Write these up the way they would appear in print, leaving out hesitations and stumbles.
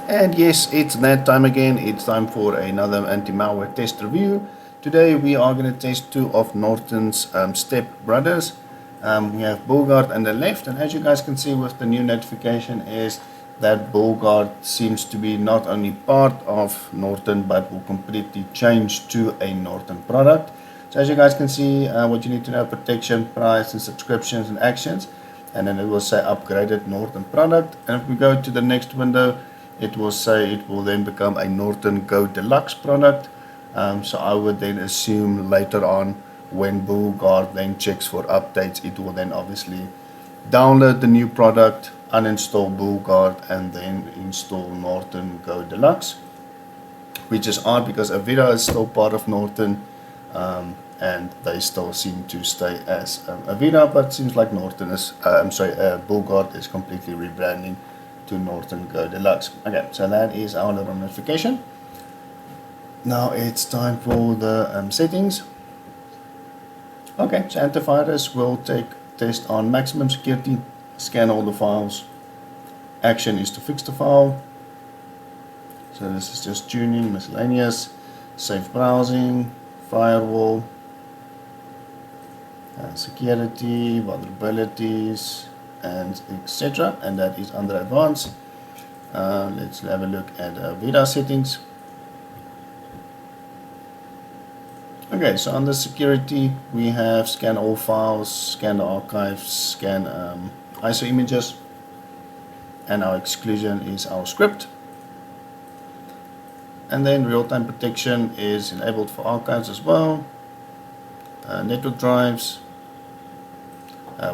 And yes, it's that time again. It's time for another anti-malware test review. Today we are going to test two of Norton's stepbrothers. We have Bullguard on the left, and as you guys can see with the new notification is that Bullguard seems to be not only part of Norton but will completely change to a Norton product. So as you guys can see, what you need to know: protection, price, and subscriptions and actions. And then it will say upgraded Norton product. And if we go to the next window, it will say it will then become a Norton Go Deluxe product. So I would then assume later on when Bullguard then checks for updates, it will then obviously download the new product, uninstall Bullguard, and then install Norton Go Deluxe, which is odd because Avira is still part of Norton, and they still seem to stay as Avira, but it seems like Norton is, Bullguard is completely rebranding to Norton Go Deluxe. Okay, so that is our little notification. Now it's time for the settings. Okay, so antivirus will take test on maximum security, scan all the files. Action is to fix the file. So this is just tuning, miscellaneous, safe browsing, firewall, security, vulnerabilities, and etc. And that is under advanced. Let's have a look at Avira settings. Okay, so under security we have scan all files, scan the archives, scan ISO images, and our exclusion is our script. And then real-time protection is enabled for archives as well, network drives,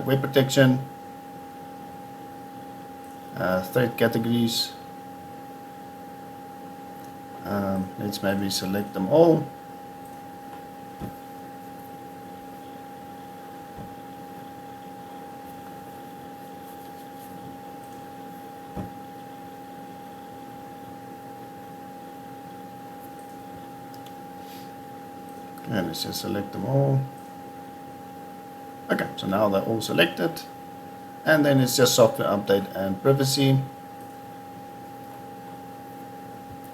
web protection, threat categories. Let's maybe select them all. And let's just select them all. Okay, so now they're all selected. And then it's just software update and privacy.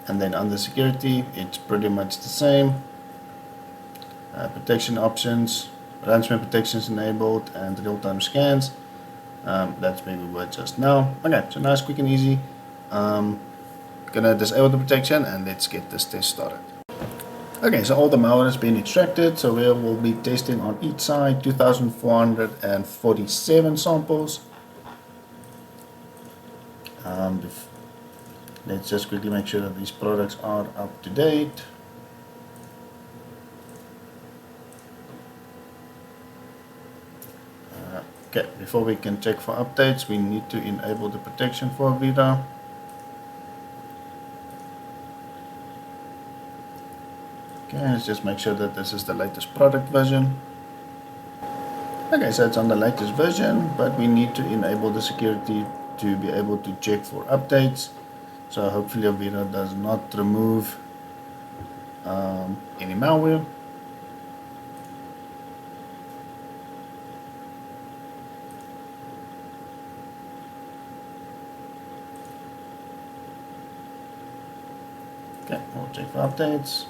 And then under security, it's pretty much the same. Protection options, ransomware protections enabled, and real-time scans. That's maybe what just now. Okay, so nice, quick and easy. Gonna disable the protection and let's get this test started. Okay, so all the malware has been extracted, so we will be testing on each side 2,447 samples. Let's just quickly make sure that these products are up to date. Okay, before we can check for updates, we need to enable the protection for Avira. Okay, let's just make sure that this is the latest product version. Okay, so it's on the latest version, but we need to enable the security to be able to check for updates. So hopefully Avira does not remove any malware. Okay, we'll check for updates.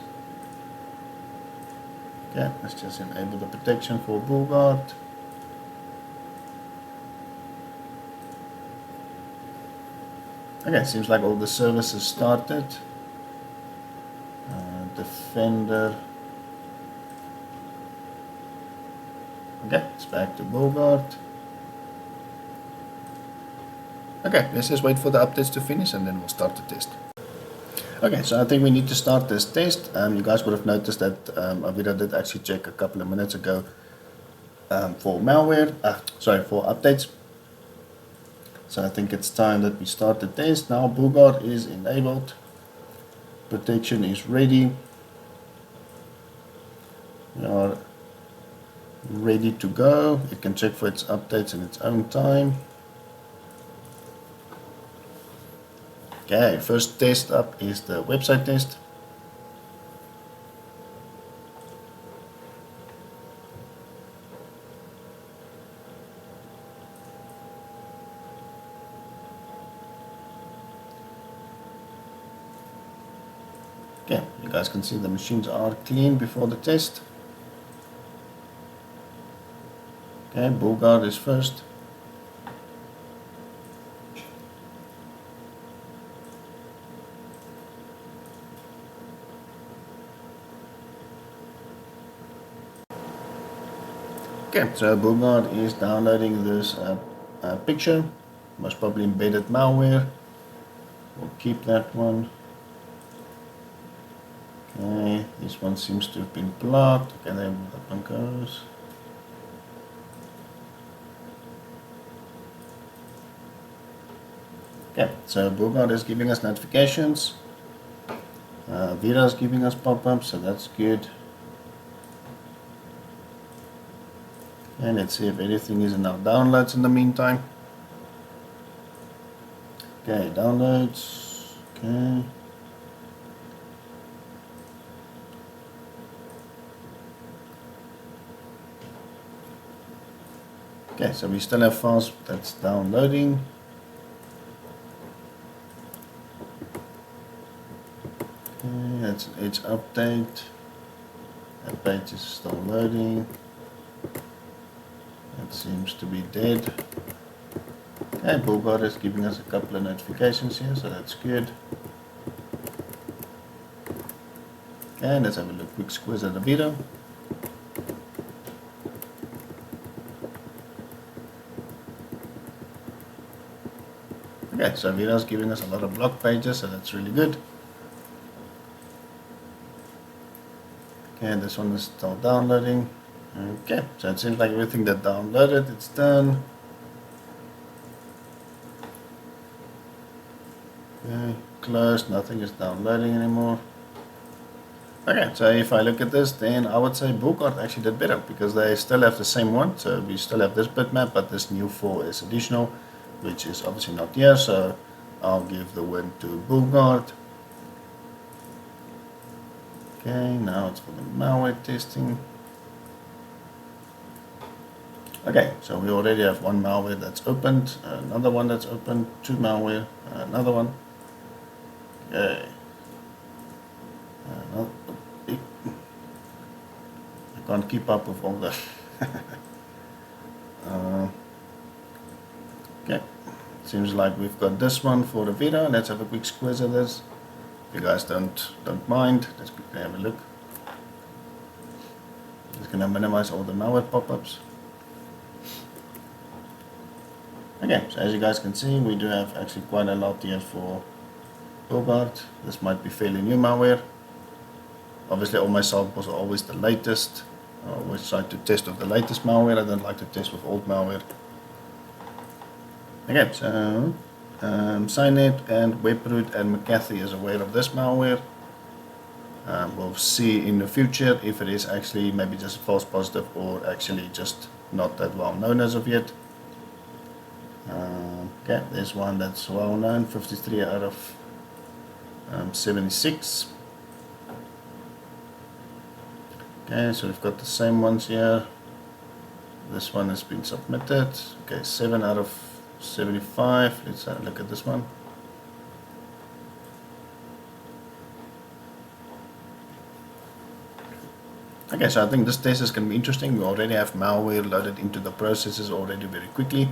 Okay, let's just enable the protection for Bullguard. Okay, seems like all the services started. Defender. Okay, it's back to Bullguard. Okay, let's just wait for the updates to finish and then we'll start the test. Okay, so I think we need to start this test. You guys would have noticed that Avira did actually check a couple of minutes ago for malware, for updates. So I think it's time that we start the test. Now Bullguard is enabled. Protection is ready. We are ready to go. It can check for its updates in its own time. Okay, first test up is the website test. Okay, you guys can see the machines are clean before the test. Okay, Bullguard is first. Okay, so Bullguard is downloading this picture, most probably embedded malware. We'll keep that one. Okay, this one seems to have been blocked. Okay, there that one goes. Okay, so Bullguard is giving us notifications. Avira is giving us pop-ups, so that's good. And let's see if anything is in our downloads in the meantime. Okay, downloads. Okay. Okay, so we still have files that's downloading. Okay, that's its update. That page is still loading. That seems to be dead. Okay, Bullguard is giving us a couple of notifications here, so that's good. Okay, let's have a look, quick squiz at the video. Okay, so Avira is giving us a lot of block pages, so that's really good. Okay, this one is still downloading. Okay, so it seems like everything that downloaded, it's done. Okay, closed, nothing is downloading anymore. Okay, so if I look at this, then I would say Bullguard actually did better because they still have the same one. So we still have this bitmap, but this new 4 is additional, which is obviously not here. So I'll give the win to Bullguard. Okay, now it's for the malware testing. Okay, so we already have one malware that's opened, another one that's opened, 2 malware, another one. Okay. I can't keep up with all that. Okay, seems like we've got this one for the video. Let's have a quick squiz of this. If you guys don't mind, let's quickly have a look. Just gonna minimize all the malware pop-ups. Okay, so as you guys can see, we do have actually quite a lot here for Bullguard. This might be fairly new malware. Obviously all my samples are always the latest. I always try to test with the latest malware. I don't like to test with old malware. Okay, so Cynet and Webroot and McAfee is aware of this malware. We'll see in the future if it is actually maybe just a false positive or actually just not that well known as of yet. Okay, there's one that's well known, 53 out of 76. Okay, so we've got the same ones here. This one has been submitted. Okay, 7 out of 75. Let's have a look at this one. Okay, so I think this test is going to be interesting. We already have malware loaded into the processes already very quickly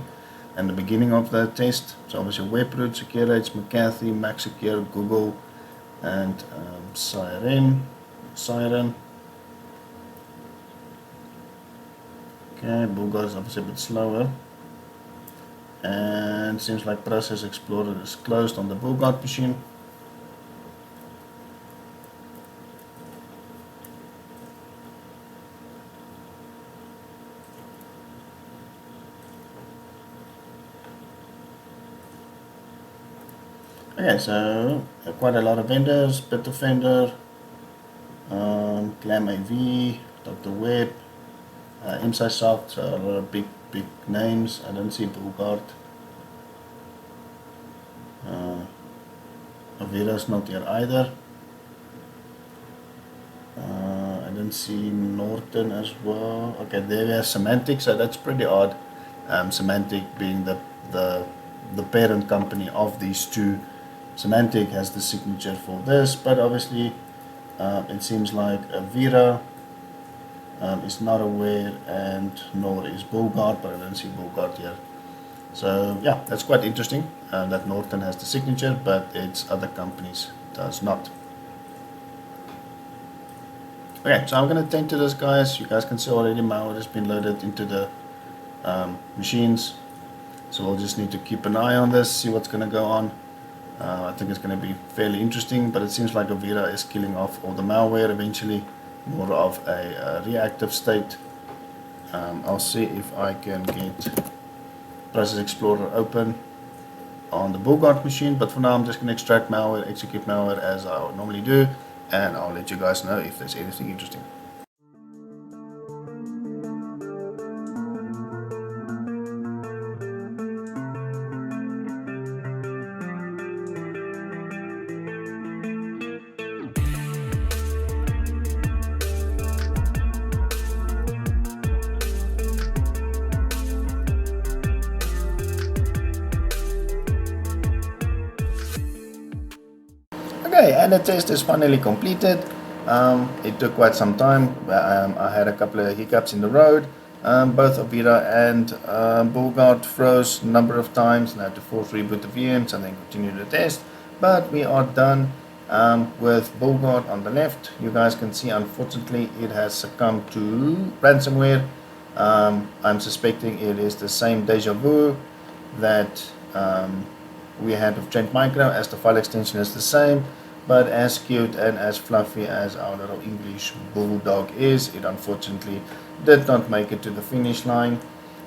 and the beginning of the test. So obviously Webroot, SecureH, McAfee, MaxSecure, Google, and Siren. Okay, Bullguard is obviously a bit slower. And seems like Process Explorer is closed on the Bullguard machine. Okay, so quite a lot of vendors, Bitdefender, Glam AV, Dr. Web, InsightSoft, so a lot of big names. I don't see Bullguard. Avira's not here either. I don't see Norton as well. Okay, there we have Symantec, so that's pretty odd. Symantec being the parent company of these two. Symantec has the signature for this, but obviously It seems like Avira is not aware, and nor is Bullguard, but I don't see Bullguard here. So yeah, that's quite interesting that Norton has the signature, but its other companies does not. Okay, so I'm going to tend to this, guys. You guys can see already malware has been loaded into the machines. So we'll just need to keep an eye on this, see what's going to go on. I think it's going to be fairly interesting, but it seems like Avira is killing off all the malware eventually, more of a reactive state. I'll see if I can get Process Explorer open on the Bullguard machine, but for now I'm just going to extract malware, execute malware as I would normally do, and I'll let you guys know if there's anything interesting. Okay, and the test is finally completed. It took quite some time. I had a couple of hiccups in the road. Both Avira and Bullguard froze a number of times, and I had to force reboot the VMs and then continue the test. But we are done with Bullguard on the left. You guys can see, unfortunately, it has succumbed to ransomware. I'm suspecting it is the same deja vu that we had with Trend Micro, as the file extension is the same, but as cute and as fluffy as our little English bulldog is, it unfortunately did not make it to the finish line.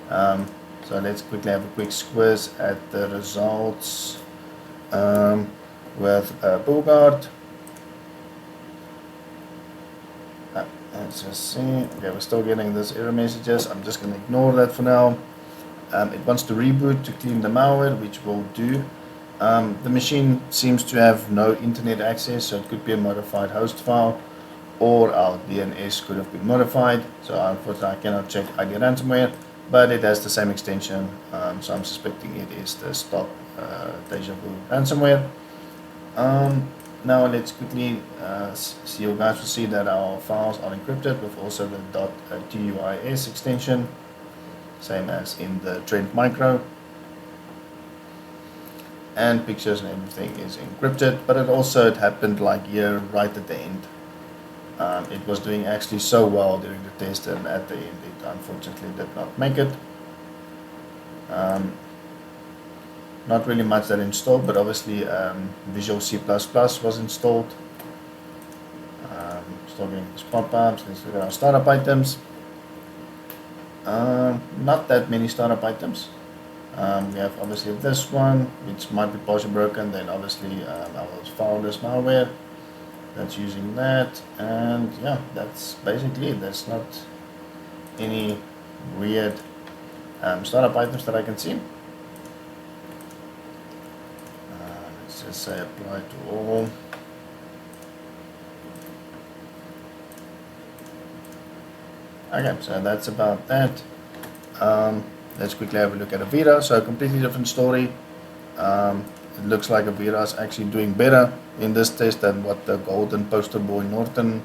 So let's quickly have a quick squiz at the results with Bullguard. Let's just see. Okay, we're still getting these error messages. I'm just going to ignore that for now. It wants to reboot to clean the malware, which we'll do. The machine seems to have no internet access, so it could be a modified host file, or our DNS could have been modified. So unfortunately I cannot check ID ransomware, but it has the same extension, so I'm suspecting it is the stop deja vu ransomware. Now let's quickly see, you guys will see that our files are encrypted with also the .tuis extension, same as in the Trend Micro, and pictures and everything is encrypted. But it happened like here right at the end. It was doing actually so well during the test, and at the end it unfortunately did not make it. Not really much that installed, but obviously Visual C++ was installed. Still getting these pop-ups. Let's look at our startup items. Not that many startup items. We have obviously this one, which might be partially broken. Then obviously our fileless malware that's using that, and yeah, that's basically it. There's not any weird startup items that I can see. Let's just say apply to all. Okay, so that's about that. Let's quickly have a look at Avira. So a completely different story. It looks like Avira is actually doing better in this test than what the golden poster boy Norton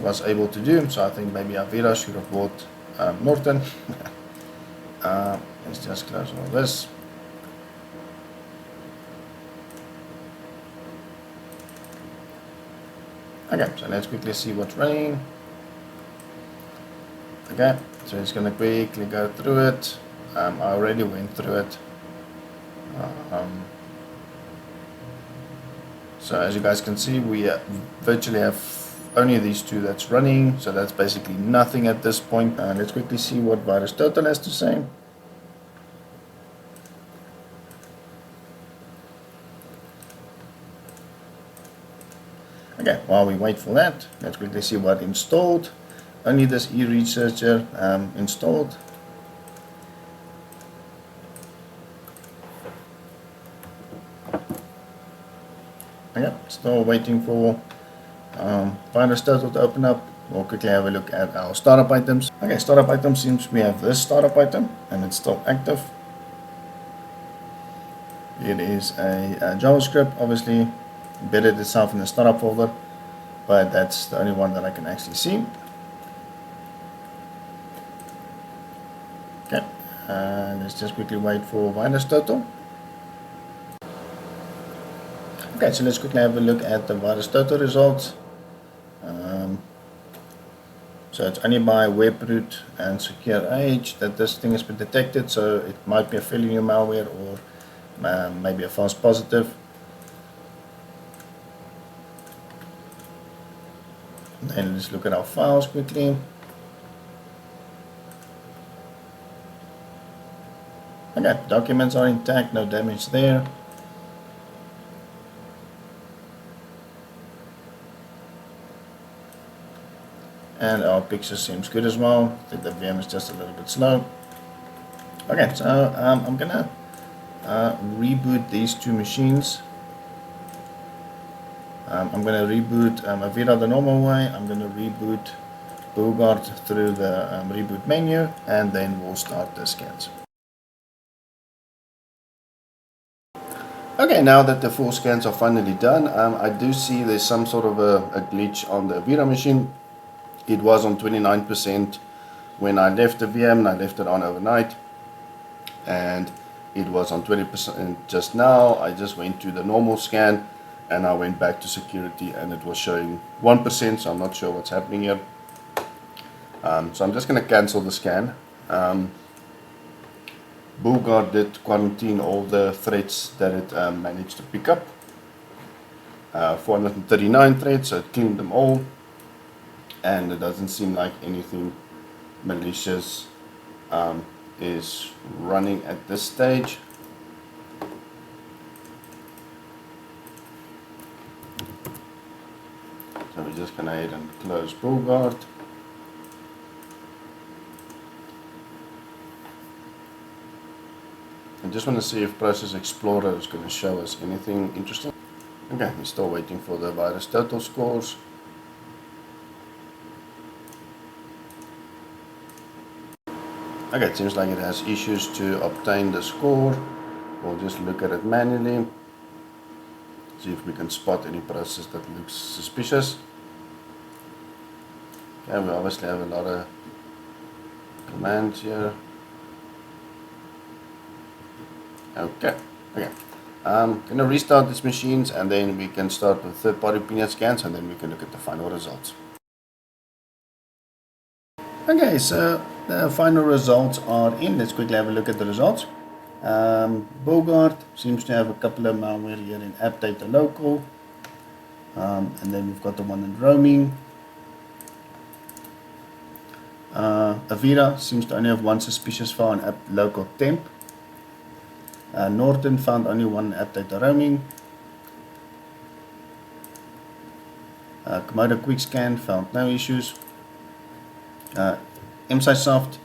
was able to do. So I think maybe Avira should have bought Norton. Let's just close all this. Okay, so let's quickly see what's running. Okay, so it's going to quickly go through it. I already went through it. So as you guys can see, we virtually have only these two that's running, so that's basically nothing at this point. Let's quickly see what Virus Total has to say. Okay, while we wait for that, let's quickly see what installed. Only this e-researcher installed. Okay, still waiting for Virus Total to open up. We'll quickly have a look at our startup items. Okay, startup item seems we have this startup item, and it's still active. It is a JavaScript, obviously embedded itself in the startup folder. but that's the only one that I can actually see. Okay, let's just quickly wait for virus total. Okay, so let's quickly have a look at the virus total results. So it's only by webroot and secure age that this thing has been detected, so it might be a fairly new malware or maybe a false positive. Then let's look at our files quickly. Okay, documents are intact, no damage there. And our picture seems good as well. I think the VM is just a little bit slow. Okay, so I'm gonna reboot these two machines. I'm gonna reboot Avira the normal way. I'm gonna reboot Bullguard through the reboot menu, and then we'll start the scans. Okay, now that the full scans are finally done, I do see there's some sort of a glitch on the Avira machine. It was on 29% when I left the VM, and I left it on overnight, and it was on 20% just now. I just went to the normal scan and I went back to security and it was showing 1%, so I'm not sure what's happening here. So I'm just going to cancel the scan. Bullguard did quarantine all the threads that it managed to pick up. 439 threads, so it cleaned them all. And it doesn't seem like anything malicious is running at this stage. So we're just going to head and close Bullguard. I just want to see if Process Explorer is going to show us anything interesting. Okay, we're still waiting for the virus total scores. Okay, it seems like it has issues to obtain the score. We'll just look at it manually. See if we can spot any process that looks suspicious. Okay, we obviously have a lot of commands here. Okay. I'm going to restart these machines and then we can start with third-party opinion scans and then we can look at the final results. Okay, so the final results are in. Let's quickly have a look at the results. Bullguard seems to have a couple of malware here in app data local, and then we've got the one in roaming. Avira seems to only have one suspicious file in app local temp. Norton found only one app data roaming. Komodo quick scan found no issues. MSIsoft,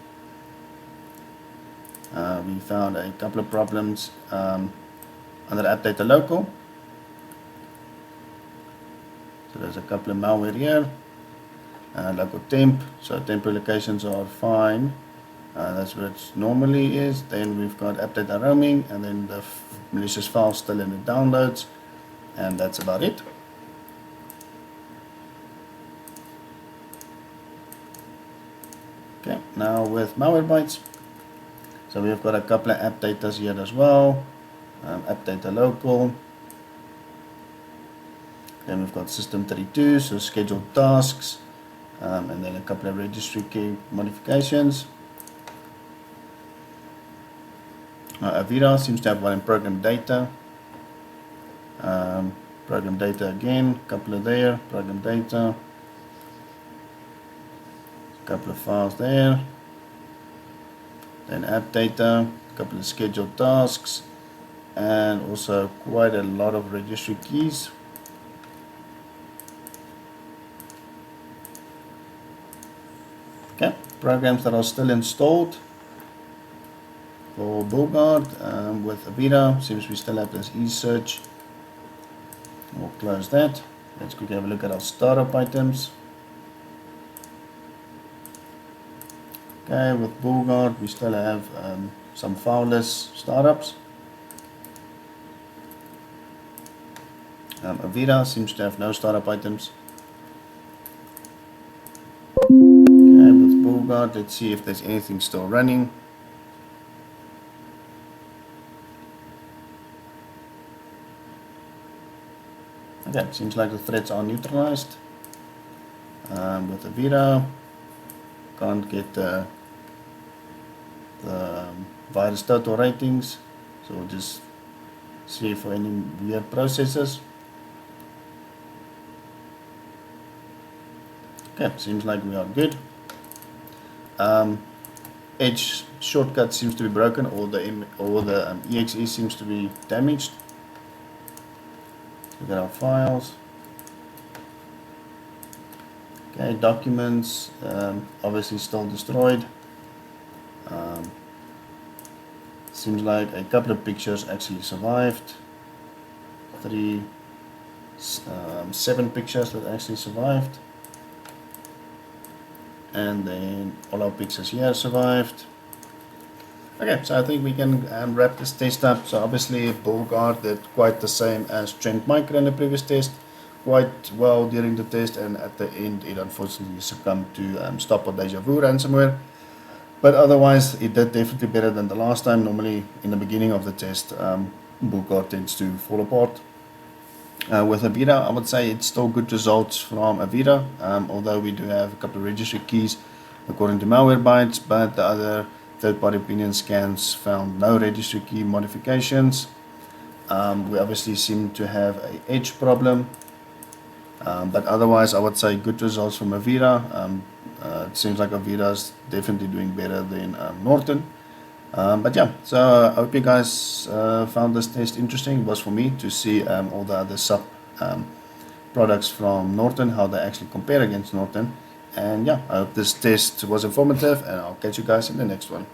we found a couple of problems under app data local. So there's a couple of malware here. Local temp, so temporary locations are fine. That's what it normally is. Then we've got app data roaming, and then the malicious file still in the downloads, and that's about it. Okay, now with Malwarebytes, so we've got a couple of app datas here as well. App data local. Then we've got system32, so scheduled tasks, and then a couple of registry key modifications. Avira seems to have one in program data. Program data again, a couple of there, program data. Couple of files there, then app data, a couple of scheduled tasks, and also quite a lot of registry keys. Okay, programs that are still installed for Bullguard with Avira. Seems we still have this eSearch. We'll close that. Let's quickly have a look at our startup items. Okay, with Bullguard we still have some fileless startups. Avira seems to have no startup items. Bullguard. Let's see if there's anything still running. Okay, seems like the threats are neutralized. With Avira, can't get the virus total ratings, so we'll just see for any weird processes. Okay, seems like we are good. Edge shortcut seems to be broken, or the exe seems to be damaged. Look at our files. Okay, documents, obviously still destroyed. Seems like a couple of pictures actually survived. 7 pictures that actually survived. And then all our pictures here survived. Okay, so I think we can wrap this test up. So obviously Bullguard did quite the same as Trend Micro in the previous test, quite well during the test, and at the end it unfortunately succumbed to Stop or Deja Vu ransomware. But otherwise it did definitely better than the last time. Normally in the beginning of the test, Bullguard tends to fall apart. With Avira, I would say it's still good results from Avira, although we do have a couple of registry keys according to Malwarebytes, but the other third-party opinion scans found no registry key modifications. We obviously seem to have an edge problem, but otherwise I would say good results from Avira. It seems like Avira is definitely doing better than Norton. But yeah, so I hope you guys found this test interesting. It was for me to see all the other sub products from Norton, how they actually compare against Norton. And yeah, I hope this test was informative, and I'll catch you guys in the next one.